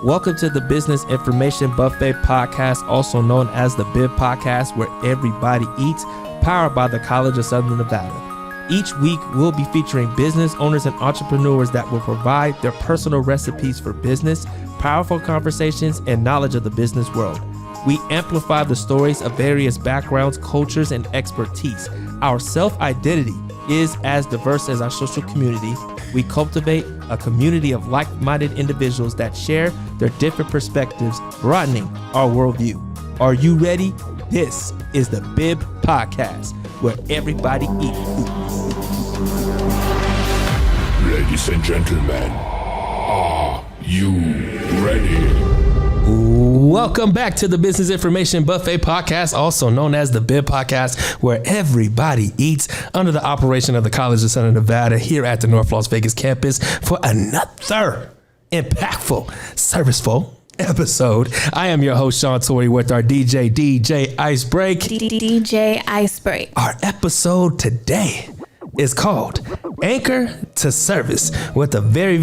Welcome to the Business Information Buffet Podcast, also known as the BIB Podcast, where everybody eats, powered by the College of Southern Nevada. Each week, we'll be featuring business owners and entrepreneurs that will provide their personal recipes for business, powerful conversations, and knowledge of the business world. We amplify the stories of various backgrounds, cultures, and expertise. Our self-identity is as diverse as our social community. We cultivate a community of like-minded individuals that share their different perspectives, broadening our worldview. Are you ready? This is the BIB Podcast, where everybody eats food. Ladies and gentlemen, are you ready? Welcome back to the Business Information Buffet Podcast, also known as the BIB Podcast, where everybody eats, under the operation of the College of Southern Nevada here at the North Las Vegas campus for another impactful, serviceful episode. I am your host, Sean Tory, with our DJ Icebreak. DJ Icebreak. Our episode today is called Anchor to Service, with a very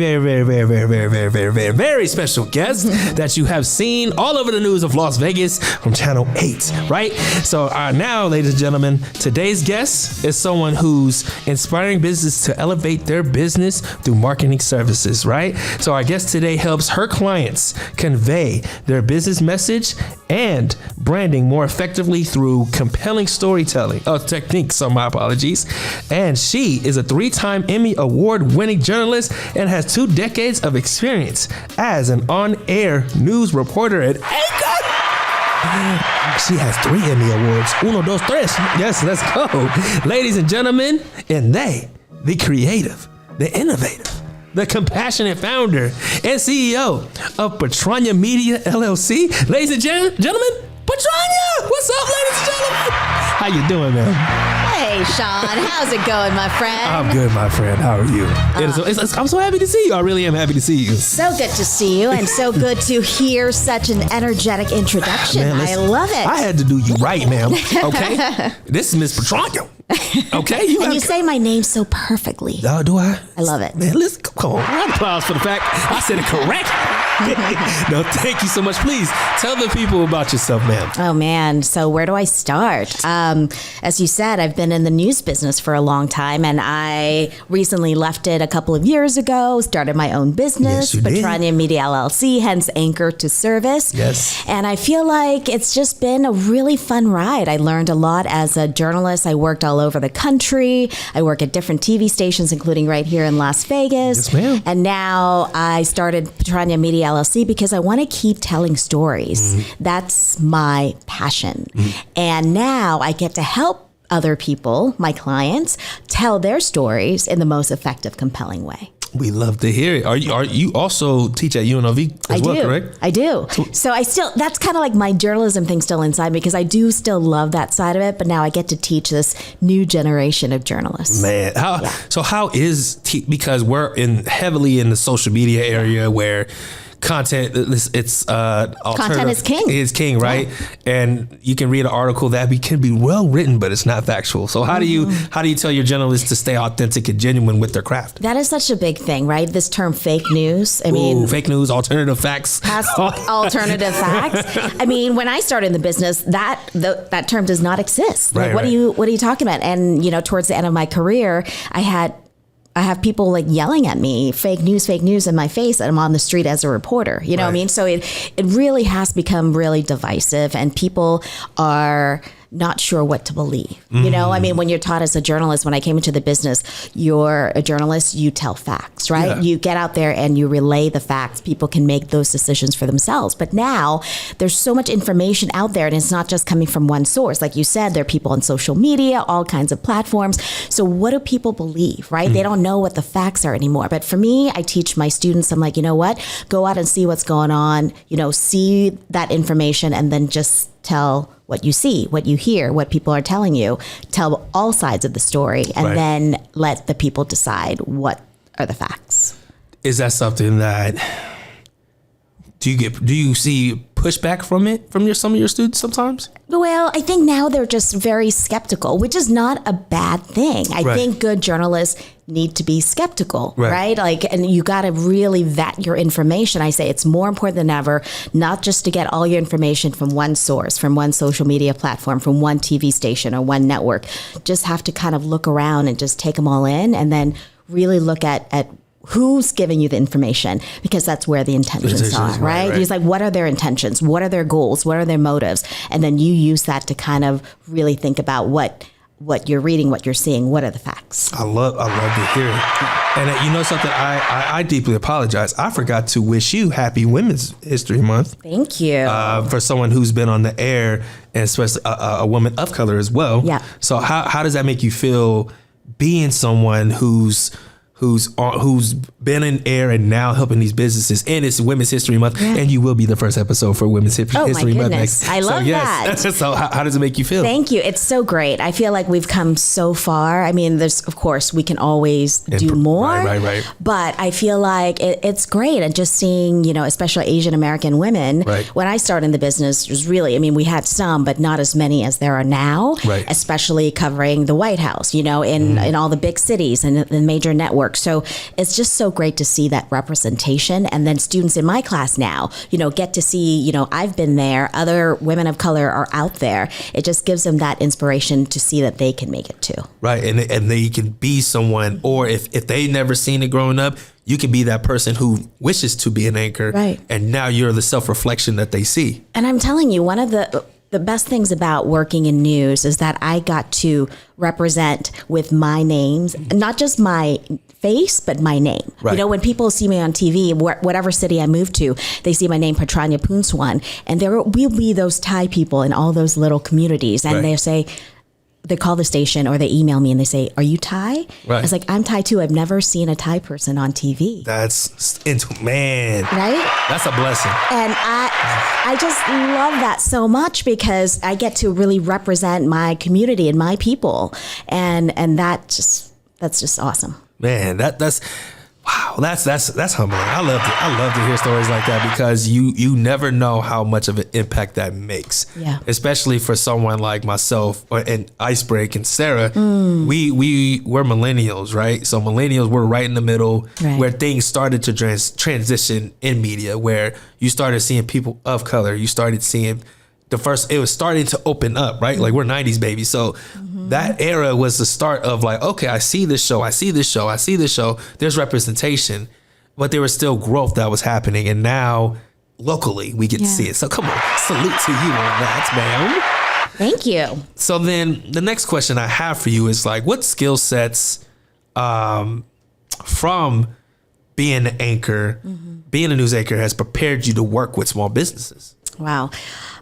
special guest that you have seen all over the news of Las Vegas from Channel 8, right? So now, ladies and gentlemen, today's guest is someone who's inspiring business to elevate their business through marketing services, right? So our guest today helps her clients convey their business message and branding more effectively through compelling storytelling techniques. So my apologies. And she is a 3-time Emmy Award-winning journalist and has 2 decades of experience as an on-air news reporter at Anchor. She has 3 Emmy Awards. 1, 2, 3. Yes, let's go. Ladies and gentlemen, and they, the creative, the innovative, the compassionate founder and CEO of Patranya Media, LLC. Ladies and gentlemen, Patranya! What's up, ladies and gentlemen? How you doing, man? Hey, Sean. How's it going, my friend? I'm good, my friend. How are you? I'm so happy to see you. I really am happy to see you. So good to see you, and so good to hear such an energetic introduction. Man, I love it. I had to do you right, ma'am. Okay? This is Miss Patranya. Okay? You say my name so perfectly. Oh, do I? I love it. Man, listen, come on. Round of applause for the fact I said it correct. No, thank you so much. Please tell the people about yourself, ma'am. Oh, man. So where do I start? As you said, I've been in the news business for a long time, and I recently left it a couple of years ago, started my own business, Yes, you did. Patranya Media, LLC, hence Anchor to Service. Yes. And I feel like it's just been a really fun ride. I learned a lot as a journalist. I worked all over the country. I work at different TV stations, including right here in Las Vegas. Yes, ma'am. And now I started Patranya Media, LLC, because I want to keep telling stories. That's my passion. And now I get to help other people, my clients, tell their stories in the most effective, compelling way. We love to hear it. Are you also teach at UNLV as well, correct? I do. So that's kind of like my journalism thing still inside me, because I do still love that side of it, but now I get to teach this new generation of journalists. Man, how is because we're heavily in the social media area where content Content is king. Is king, right? Yeah. And you can read an article that can be well written, but it's not factual. So how do you tell your journalists to stay authentic and genuine with their craft? That is such a big thing, right? This term fake news. I mean, fake news, alternative facts. Alternative facts. I mean, when I started in the business, that term does not exist. Right, what are you talking about? And towards the end of my career, I have people like yelling at me, fake news in my face, and I'm on the street as a reporter. You know what I mean? So it really has become really divisive, and people are not sure what to believe. You know, I mean, when you're taught as a journalist, when I came into the business, you're a journalist, you tell facts, right? Yeah. You get out there and you relay the facts. People can make those decisions for themselves. But now there's so much information out there, and it's not just coming from one source. Like you said, there are people on social media, all kinds of platforms. So what do people believe, right? They don't know what the facts are anymore. But for me, I teach my students, I'm like, you know what? Go out and see what's going on, see that information, and then just tell what you see, what you hear, what people are telling you. Tell all sides of the story, and then let the people decide what are the facts. Is that something that do you see pushback from some of your students sometimes? Well, I think now they're just very skeptical, which is not a bad thing. I think good journalists need to be skeptical, right? Like, and you got to really vet your information. I say it's more important than ever, not just to get all your information from one source, from one social media platform, from one TV station or one network. Just have to kind of look around and just take them all in, and then really look at who's giving you the information, because that's where the intentions are, right? He's like, what are their intentions? What are their goals? What are their motives? And then you use that to kind of really think about what you're reading, what you're seeing, what are the facts. I love to hear it. And you know something, I deeply apologize. I forgot to wish you happy Women's History Month. Thank you. For someone who's been on the air, and especially a woman of color as well. Yeah. So how does that make you feel, being someone who's been in air and now helping these businesses, and it's Women's History Month, and you will be the first episode for Women's History Month next. I love that. So how does it make you feel? Thank you. It's so great. I feel like we've come so far. I mean, of course, we can always do more. Right. But I feel like it's great. And just seeing, especially Asian American women, when I started in the business, it was really, I mean, we had some, but not as many as there are now, especially covering the White House, in all the big cities and the major networks. So it's just so great to see that representation. And then students in my class now, get to see, I've been there, other women of color are out there. It just gives them that inspiration to see that they can make it too. Right. And they can be someone, or if they never seen it growing up, you can be that person who wishes to be an anchor. Right. And now you're the self-reflection that they see. And I'm telling you, one of the best things about working in news is that I got to represent with my names, not just my face, but my name. Right. When people see me on TV, whatever city I move to, they see my name, Patranya Bhoolsuwan, and there will be those Thai people in all those little communities, and they call the station or they email me and they say, "Are you Thai?" Right. I was like, "I'm Thai too. I've never seen a Thai person on TV." Man. Right? That's a blessing. And I just love that so much, because I get to really represent my community and my people. And that's just awesome. Man, that's wow. That's humbling. I love to hear stories like that, because you never know how much of an impact that makes. Yeah. Especially for someone like myself and Icebreak and Sarah. We're millennials, right? So millennials, we're right in the middle where things started to transition in media, where you started seeing people of color. You started seeing it was starting to open up, right? Like, we're 90s babies. So that era was the start of like, okay, I see this show. There's representation, but there was still growth that was happening. And now locally we get to see it. So come on, salute to you on that, ma'am. Thank you. So then the next question I have for you is like, what skill sets from being an anchor, being a news anchor, has prepared you to work with small businesses? Wow.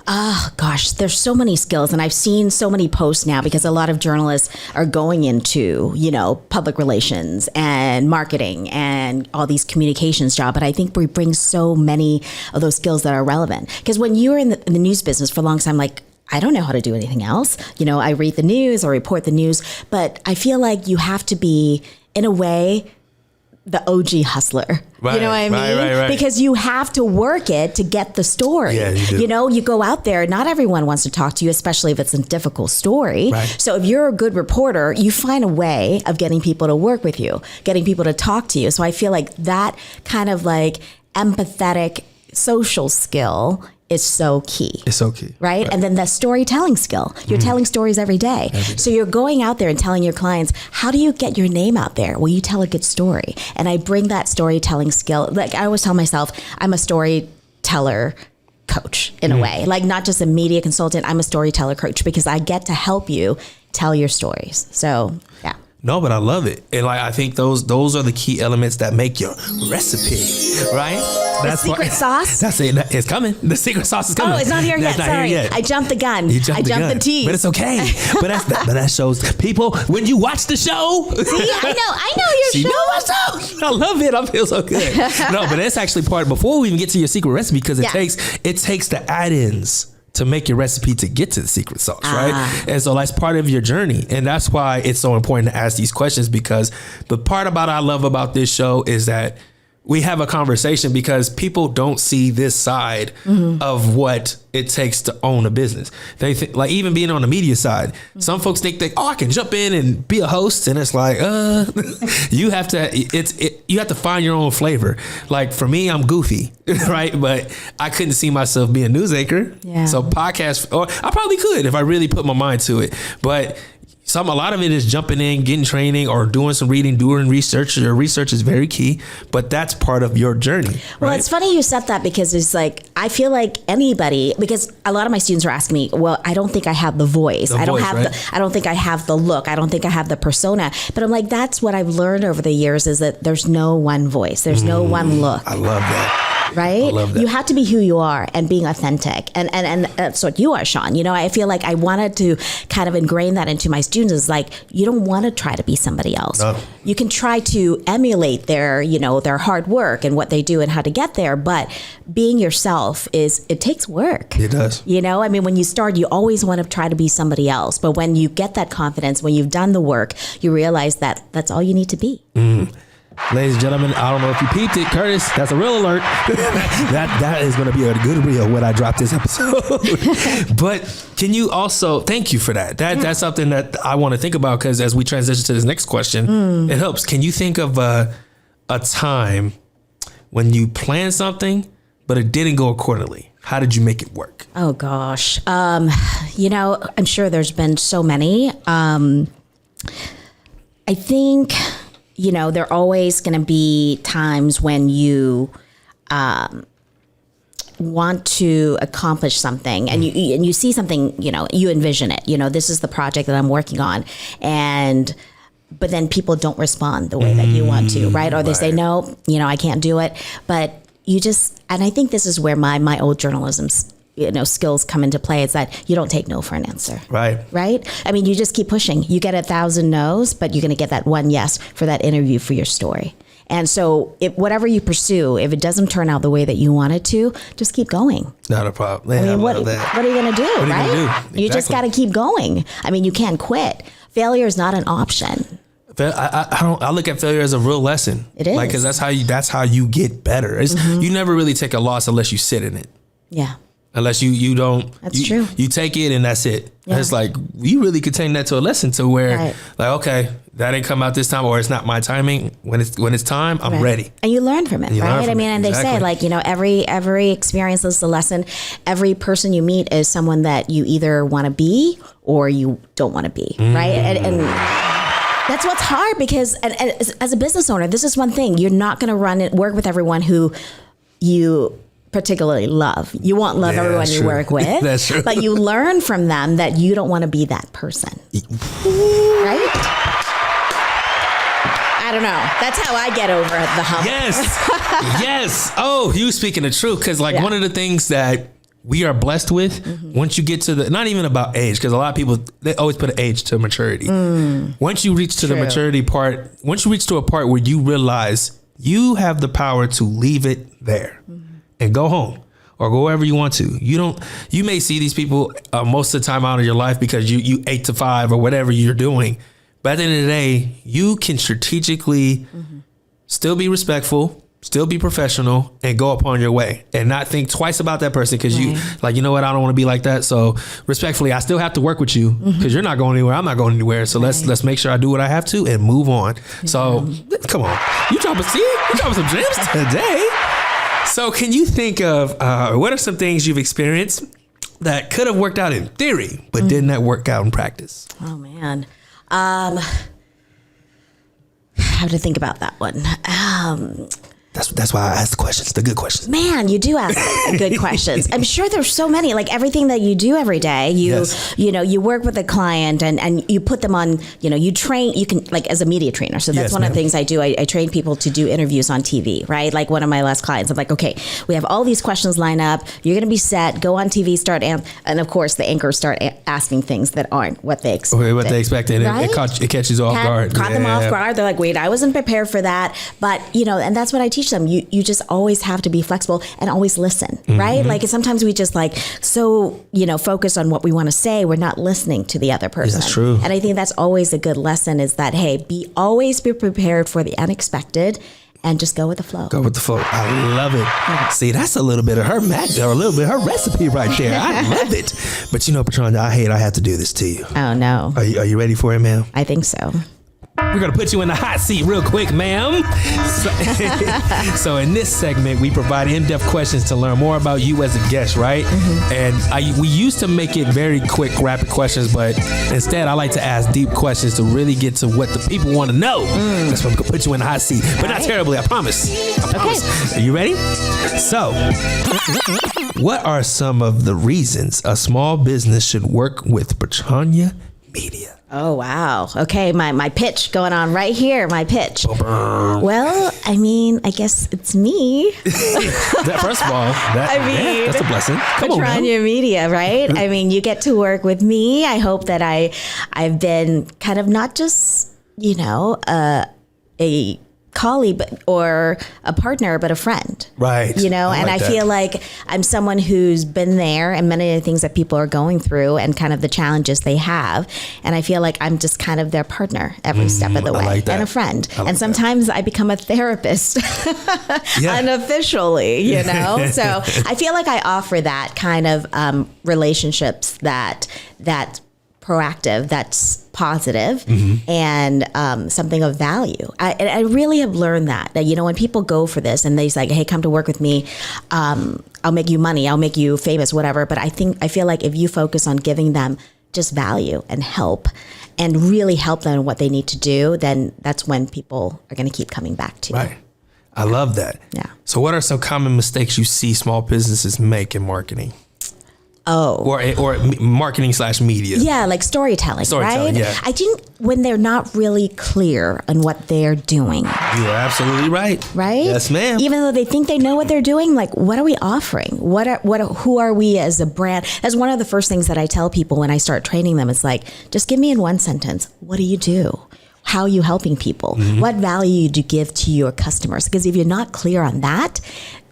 Oh, gosh, there's so many skills. And I've seen so many posts now, because a lot of journalists are going into, public relations and marketing and all these communications jobs. But I think we bring so many of those skills that are relevant. Because when you're in the news business for a long time, like, I don't know how to do anything else. I read the news or report the news. But I feel like you have to be, in a way, the OG hustler. Right, you know what I mean? Right. Because you have to work it to get the story. Yeah, you do. You go out there, not everyone wants to talk to you, especially if it's a difficult story. Right. So if you're a good reporter, you find a way of getting people to work with you, getting people to talk to you. So I feel like that kind of like empathetic social skill is so key. It's so key. Right? And then the storytelling skill. You're telling stories every day. So you're going out there and telling your clients, how do you get your name out there? Well, you tell a good story. And I bring that storytelling skill. Like, I always tell myself, I'm a storyteller coach in a way. Like, not just a media consultant, I'm a storyteller coach, because I get to help you tell your stories. So, yeah. No, but I love it. And like, I think those are the key elements that make your recipe, right? The secret sauce? That's it. It's coming. The secret sauce is coming. Oh, it's not here yet. Sorry. I jumped the gun. I jumped the teeth. But it's okay. but that shows people when you watch the show. See, I know your show. Know what's up. I love it. I feel so good. No, but that's actually part, before we even get to your secret recipe, because it takes the add-ins to make your recipe to get to the secret sauce, right? And so that's part of your journey. And that's why it's so important to ask these questions, because the part I love about this show is that we have a conversation because people don't see this side of what it takes to own a business. They think, like, even being on the media side, some folks think that, I can jump in and be a host, and it's like, you have to find your own flavor. Like for me, I'm goofy, right? But I couldn't see myself being a news anchor. Yeah. So podcast, or I probably could if I really put my mind to it, but a lot of it is jumping in, getting training, or doing some reading, doing research. Your research is very key, but that's part of your journey. Well, right? It's funny you said that because it's like, I feel like anybody, because a lot of my students are asking me, well, I don't think I have the voice. I don't think I have the look. I don't think I have the persona. But I'm like, that's what I've learned over the years is that there's no one voice. There's no one look. I love that. Right? I love that. You have to be who you are and being authentic. And that's what you are, Sean. I feel like I wanted to kind of ingrain that into my students is like, you don't want to try to be somebody else. No. You can try to emulate their hard work and what they do and how to get there. But being yourself it takes work. It does. When you start, you always want to try to be somebody else. But when you get that confidence, when you've done the work, you realize that that's all you need to be. Ladies and gentlemen, I don't know if you peeped it, Curtis. That's a real alert. that is going to be a good reel when I drop this episode. But can you also, thank you for that. That's something that I want to think about, because as we transition to this next question, it helps. Can you think of a time when you planned something, but it didn't go accordingly? How did you make it work? Oh, gosh. I'm sure there's been so many. I think... there are always going to be times when you want to accomplish something and you see something, you envision it, this is the project that I'm working on. But then people don't respond the way that you want to, right? Or they say, no, I can't do it. But and I think this is where my old journalism's skills come into play. It's that you don't take no for an answer. Right. You just keep pushing. You get 1,000 no's, but you're going to get that one yes for that interview for your story. And so whatever you pursue, if it doesn't turn out the way that you want it to, just keep going. Not a problem. What are you going to do, right? Exactly. You just got to keep going. You can't quit. Failure is not an option. I look at failure as a real lesson. It is. Because that's how you get better. You never really take a loss unless you sit in it. Yeah. Unless you don't, that's true. You take it and that's it. Yeah. It's like, you really could take that to a lesson to where okay, that didn't come out this time, or it's not my timing. When it's time, I'm ready. And you learn from it, right? And they say every experience is a lesson. Every person you meet is someone that you either want to be or you don't want to be, right? And that's what's hard because as a business owner, this is one thing. You're not going to work with everyone who you particularly love. You won't love everyone you work with. That's true. But you learn from them that you don't want to be that person. Right? I don't know. That's how I get over the hump. Yes. Oh, you speaking the truth. Because one of the things that we are blessed with, once you get to not even about age, because a lot of people, they always put an age to maturity. Once you reach to the maturity part, once you reach to a part where you realize you have the power to leave it there. And go home or go wherever you want to. You may see these people most of the time out of your life because you 8 to 5 or whatever you're doing. But at the end of the day, you can strategically still be respectful, still be professional, and go upon your way and not think twice about that person because you know what, I don't want to be like that. So respectfully, I still have to work with you because you're not going anywhere. I'm not going anywhere. So let's make sure I do what I have to and move on. So come on, you dropping some gems today. So can you think of what are some things you've experienced that could have worked out in theory, but did not work out in practice? Oh, man. I have to think about that one. That's why I ask the questions, the good questions. Man, you do ask good questions. I'm sure there's so many, like everything that you do every day. You work with a client and you put them on, you train, you can like as a media trainer. So that's one of the things I do. I train people to do interviews on TV, right? Like one of my last clients, I'm like, okay, we have all these questions lined up. You're going to be set, go on TV, and of course the anchors start asking things that aren't what they expected. Okay, what they expected. Right? It catches you off guard. Caught them off guard. They're like, wait, I wasn't prepared for that. But, and that's what I teach them. You just always have to be flexible and always listen, right? Like sometimes we just focus on what we want to say. We're not listening to the other person. That's true. And I think that's always a good lesson is that, hey, always be prepared for the unexpected and just go with the flow. Go with the flow. I love it. Yeah. See, that's a little bit of her or a little bit of her recipe right there. I love it. But Patranya, I have to do this to you. Oh, no. Are you ready for it, ma'am? I think so. We're going to put you in the hot seat real quick, ma'am. So in this segment, we provide in-depth questions to learn more about you as a guest, right? Mm-hmm. And we used to make it very quick, rapid questions, but instead I like to ask deep questions to really get to what the people want to know. That's why I'm going to put you in the hot seat. But not terribly, I promise. Are you ready? So, what are some of the reasons a small business should work with Patranya Media? Oh, wow. Okay, my pitch going on right here, my pitch. Well, I mean, I guess it's me. First of all, that's a blessing. Come on, Patranya Media, right? I mean, you get to work with me. I hope that I've been kind of not just, a colleague or a partner, but a friend. Right. I feel like I'm someone who's been there and many of the things that people are going through and kind of the challenges they have. And I feel like I'm just kind of their partner every step of the way and a friend. And sometimes I become a therapist unofficially, So I feel like I offer that kind of relationships that proactive, that's positive, and something of value. I really have learned that when people go for this and they say, hey, come to work with me, I'll make you money, I'll make you famous, whatever. But I feel like if you focus on giving them just value and help and really help them in what they need to do, then that's when people are going to keep coming back to you. Right. I love that. Yeah. So what are some common mistakes you see small businesses make in marketing? Oh. Or marketing / media. Yeah, like storytelling, right? Yeah. I think when they're not really clear on what they're doing. You're absolutely right. Right? Yes, ma'am. Even though they think they know what they're doing, like, what are we offering? Who are we as a brand? That's one of the first things that I tell people when I start training them. It's like, just give me in one sentence, what do you do? How are you helping people? What value do you give to your customers? Because if you're not clear on that,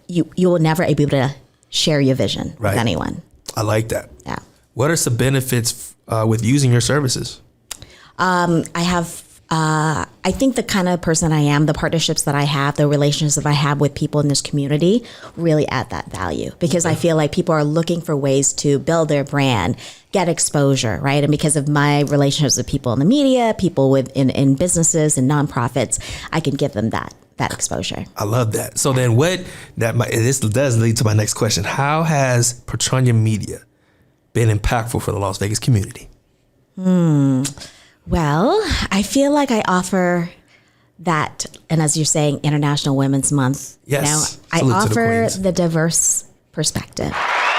you will never be able to share your vision with anyone. I like that. Yeah. What are some benefits with using your services? I think the kind of person I am, the partnerships that I have, the relationships that I have with people in this community really add that value, because I feel like people are looking for ways to build their brand, get exposure, right? And because of my relationships with people in the media, people in businesses and nonprofits, I can give them that exposure. I love that. So then this does lead to my next question. How has Patranya Media been impactful for the Las Vegas community? Well, I feel like I offer that, and as you're saying, International Women's Month. Yes. I offer the diverse perspective.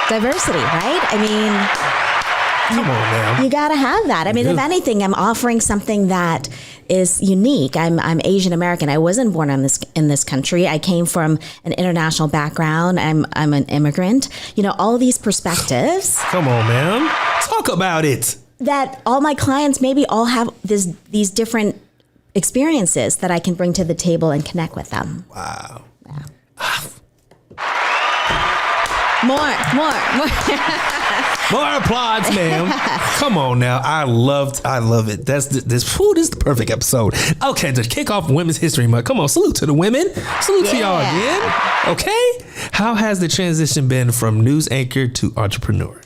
Diversity, right? I mean, come on now. You got to have that. I mean, if anything, I'm offering something that is unique. I'm Asian American. I wasn't born in this country. I came from an international background. I'm an immigrant. All these perspectives. Come on, ma'am. Talk about it. That all my clients maybe all have these different experiences that I can bring to the table and connect with them. Wow. Yeah. More. More applause, ma'am. Come on now. I love it. This is the perfect episode. Okay, to kick off Women's History Month. Come on, salute to the women. Salute to y'all again. Okay. How has the transition been from news anchor to entrepreneur?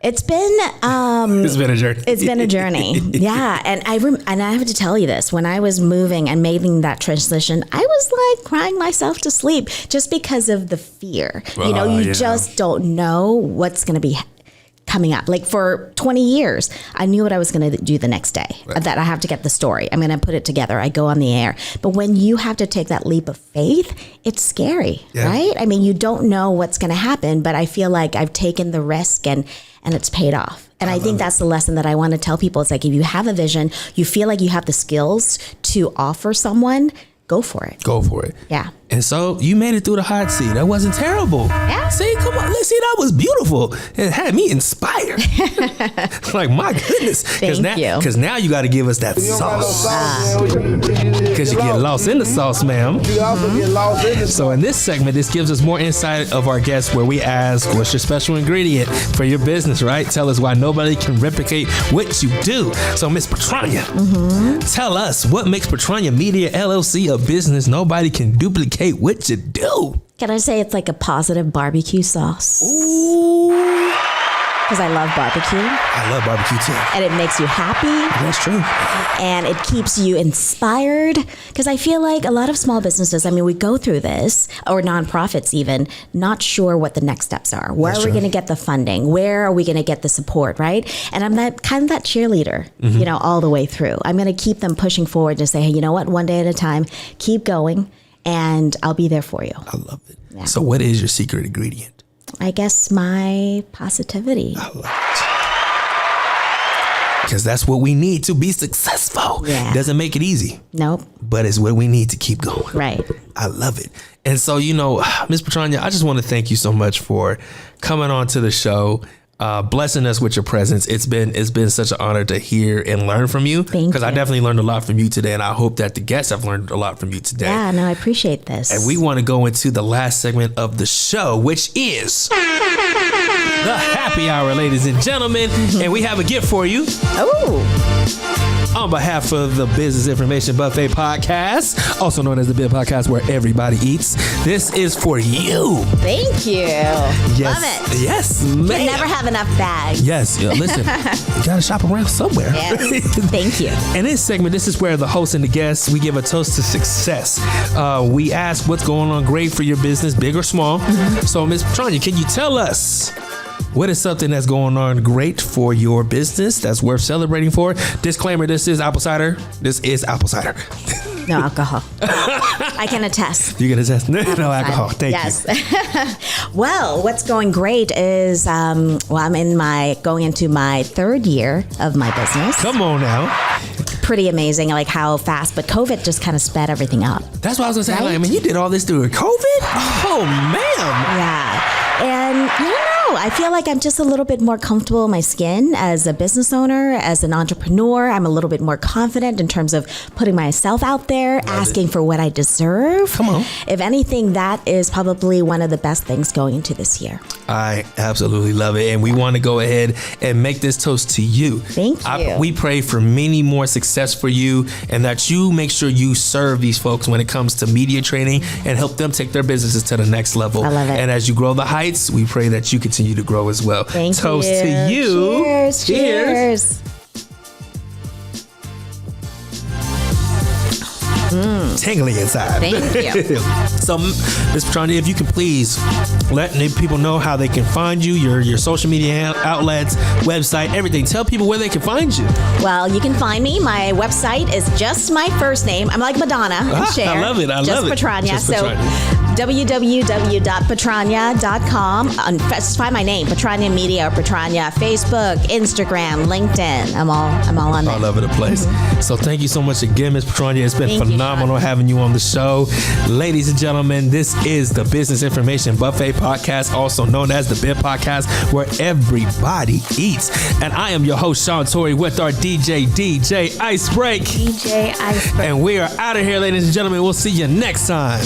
It's been a journey. It's been a journey. Yeah. And I have to tell you this, when I was moving and making that transition, I was like crying myself to sleep just because of the fear. You just don't know what's going to be coming up. Like for 20 years, I knew what I was going to do the next day, that I have to get the story. I'm going to put it together. I go on the air. But when you have to take that leap of faith, it's scary, right? I mean, you don't know what's going to happen, but I feel like I've taken the risk and it's paid off. And I think that's the lesson that I want to tell people. It's like, if you have a vision, you feel like you have the skills to offer someone, go for it. Go for it. Yeah. And so you made it through the hot seat. That wasn't terrible. Yeah. See, come on. Let's see, that was beautiful. It had me inspired. Like, my goodness. Thank you. Because now you got to give us that sauce. Because you get lost in the sauce, ma'am. You also get lost in the So in this segment, this gives us more insight of our guests where we ask, what's your special ingredient for your business, right? Tell us why nobody can replicate what you do. So Miss Patranya, tell us what makes Patranya Media LLC a business nobody can duplicate what you do. Can I say it's like a positive barbecue sauce? Ooh. Because I love barbecue. I love barbecue too. And it makes you happy. That's true. And it keeps you inspired. Because I feel like a lot of small businesses, I mean, we go through this, or nonprofits even, not sure what the next steps are. Where are we going to get the funding? Where are we going to get the support, right? And I'm that cheerleader, you know, all the way through. I'm going to keep them pushing forward to say, hey, you know what? One day at a time, keep going, and I'll be there for you. I love it. Yeah. So what is your secret ingredient? I guess my positivity. I love it. Because that's what we need to be successful. Yeah. Doesn't make it easy. Nope. But it's what we need to keep going. Right. I love it. And so, you know, Ms. Patranya, I just want to thank you so much for coming on to the show, blessing us with your presence. It's been such an honor to hear and learn from you. Thank you. Because I definitely learned a lot from you today, and I hope that the guests have learned a lot from you today. Yeah, no, I appreciate this. And we want to go into the last segment of the show, which is the happy hour, ladies and gentlemen. And we have a gift for you. Oh. On behalf of the Business Information Buffet Podcast, also known as the BIB Podcast, where everybody eats, this is for you. Thank you. Yes. Love it. Yes, man. Can never have enough bags. Yes. Listen, you got to shop around somewhere. Yeah. Thank you. In this segment, this is where the host and the guests, we give a toast to success. We ask what's going on great for your business, big or small. So, Ms. Patranya, can you tell us what is something that's going on great for your business that's worth celebrating for? Disclaimer, this is apple cider. This is apple cider. No alcohol. I can attest. You're going to test? No alcohol. Thank you. Yes. Well, what's going great is, I'm going into my third year of my business. Come on now. Pretty amazing, like how fast, but COVID just kind of sped everything up. That's what I was going to say. Right? Like, I mean, you did all this through COVID? Oh, ma'am. Yeah. And I don't know, I feel like I'm just a little bit more comfortable in my skin as a business owner, as an entrepreneur. I'm a little bit more confident in terms of putting myself out there, asking for what I deserve. Come on. If anything, that is probably one of the best things going into this year. I absolutely love it. And we want to go ahead and make this toast to you. Thank you. We pray for many more success for you, and that you make sure you serve these folks when it comes to media training and help them take their businesses to the next level. I love it. And as you grow the heights, we pray that you continue to grow as well. Thank Toast you. to you. Cheers. Cheers. Tingling inside. Thank you. So, Ms. Patranya, if you could please let people know how they can find you, your social media outlets, website, everything. Tell people where they can find you. Well, you can find me. My website is just my first name. I'm like Madonna and Cher. I love it. I love it. Patranya. Just So www.patranya.com. Just find my name, Patranya Media or Patranya, Facebook, Instagram, LinkedIn. I'm all on there. All over the place. So thank you so much again, Ms. Patranya. It's been Thank you, phenomenal Sean. having you on the show. Ladies and gentlemen, this is the Business Information Buffet Podcast, also known as the BIB Podcast, where everybody eats. And I am your host, Sean Tory, with our DJ Icebreak. DJ Icebreak. And we are out of here, ladies and gentlemen. We'll see you next time.